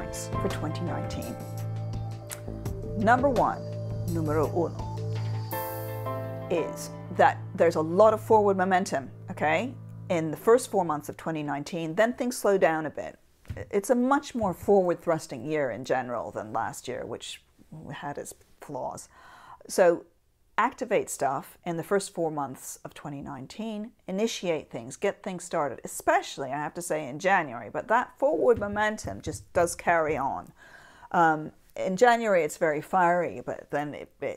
points for 2019. Number one, numero uno, is that there's a lot of forward momentum, okay, in the first 4 months of 2019. Then things slow down a bit. It's a much more forward-thrusting year in general than last year, which had its flaws. So activate stuff in the first 4 months of 2019, initiate things, get things started, especially, I have to say, in January. But that forward momentum just does carry on. In January, it's very fiery, but then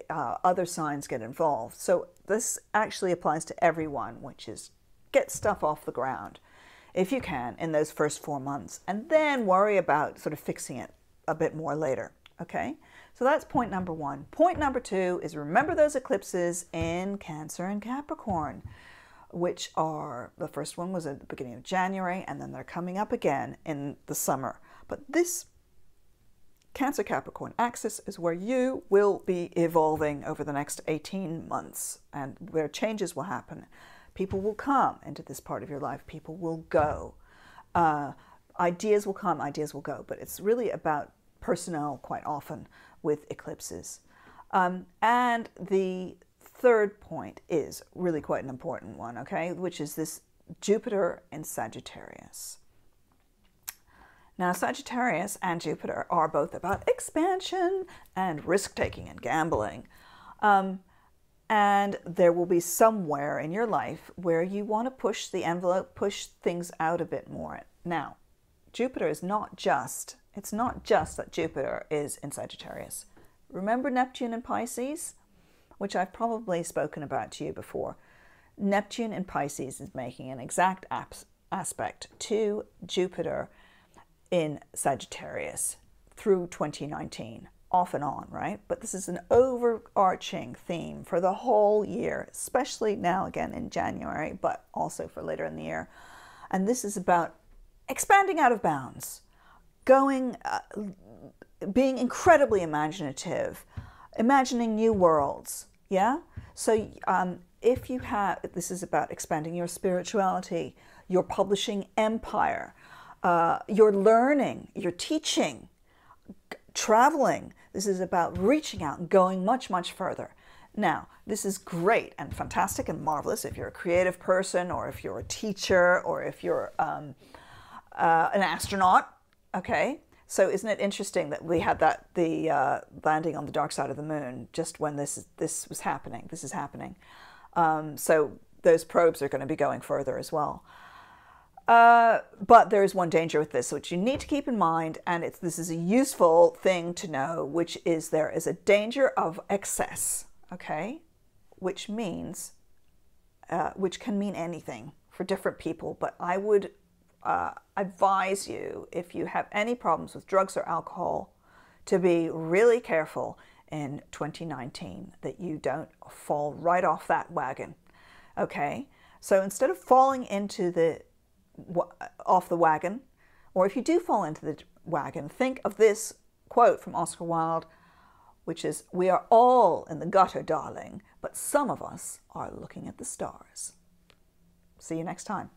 other signs get involved. So this actually applies to everyone, which is get stuff off the ground, if you can, in those first 4 months, and then worry about sort of fixing it a bit more later, okay? So that's point number one. Point number two is remember those eclipses in Cancer and Capricorn, which are, the first one was at the beginning of January, and then they're coming up again in the summer. But this Cancer-Capricorn axis is where you will be evolving over the next 18 months, and where changes will happen. People will come into this part of your life. People will go. Ideas will come, ideas will go. But it's really about personnel quite often with eclipses. And the third point is really quite an important one, okay, which is this Jupiter in Sagittarius. Now, Sagittarius and Jupiter are both about expansion and risk-taking and gambling. And there will be somewhere in your life where you want to push the envelope, push things out a bit more. Now, Jupiter is not just, it's not just that Jupiter is in Sagittarius. Remember Neptune in Pisces, which I've probably spoken about to you before. Neptune in Pisces is making an exact aspect to Jupiter in Sagittarius through 2019, off and on, right? But this is an overarching theme for the whole year, especially now again in January, but also for later in the year. And this is about expanding out of bounds, going, being incredibly imaginative, imagining new worlds, yeah? So if you have, this is about expanding your spirituality, your publishing empire, your learning, your teaching, traveling. This is about reaching out and going much, much further. Now, this is great and fantastic and marvelous if you're a creative person, or if you're a teacher, or if you're an astronaut, okay? So isn't it interesting that we had the landing on the dark side of the moon just when this was happening? This is happening. So those probes are going to be going further as well. But there is one danger with this, which you need to keep in mind, and this is a useful thing to know, which is there is a danger of excess, okay? Which means, which can mean anything for different people, but I would advise you, if you have any problems with drugs or alcohol, to be really careful in 2019 that you don't fall right off that wagon, okay? So instead of falling into off the wagon, or if you do fall into the wagon, think of this quote from Oscar Wilde, which is, "We are all in the gutter, darling, but some of us are looking at the stars." See you next time.